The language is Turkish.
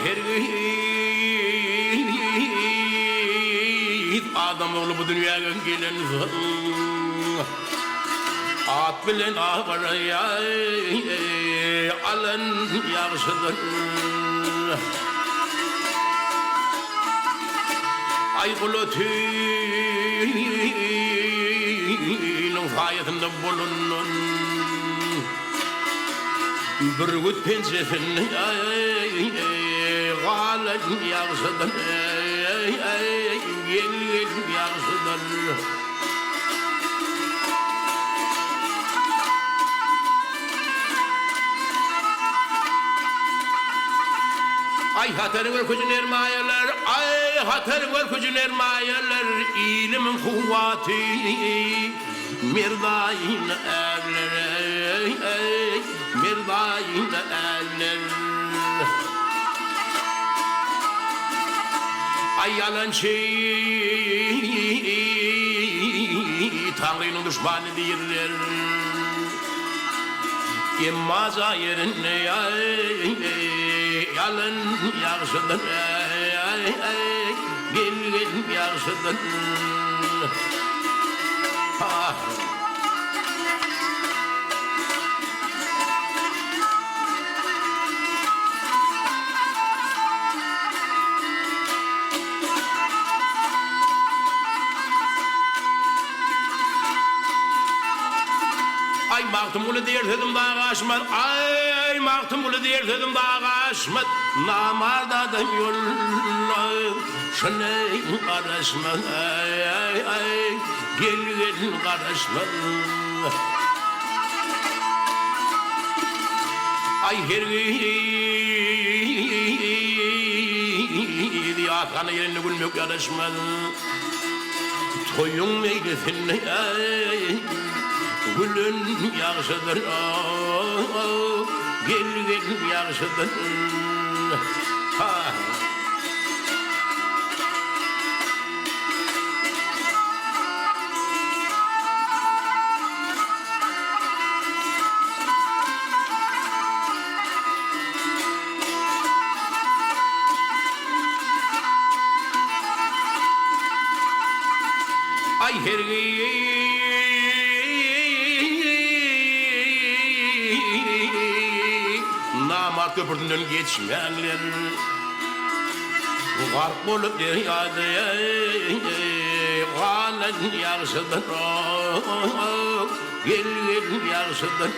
her adam oğlu bu dünyaya gelen at bilen ağrıya alan yarışıdır. Ay kulotinin fayetinde bulunun bir güt pençesini galan yarışıdır. Gel yarışıdır. Ay hatarın var kucun ermayeler, ay hatarın var kucun ermayeler, ilimin kuvveti mirdayin erler, mirdayin erler. Ay yalancı Tanrı'nın düşmanı değiller. Yemmaza yerine yalan yarışıdır. Gel yarışıdır. Ay baktım bunu derdim dağa aşmat. Ay baktım bunu derdim dağa aşmat. Namardadan yollar şunay karışmat. Ay gel karışmat. Ay her gidi akanı yerine gülmek yarışmat. Toyun meylesin gülün yarışıdır. Gel yarışıdır. Ay her namart köprüden geçmeyenler garp bolup deryada galan yarışıdır. Gel yarışıdır.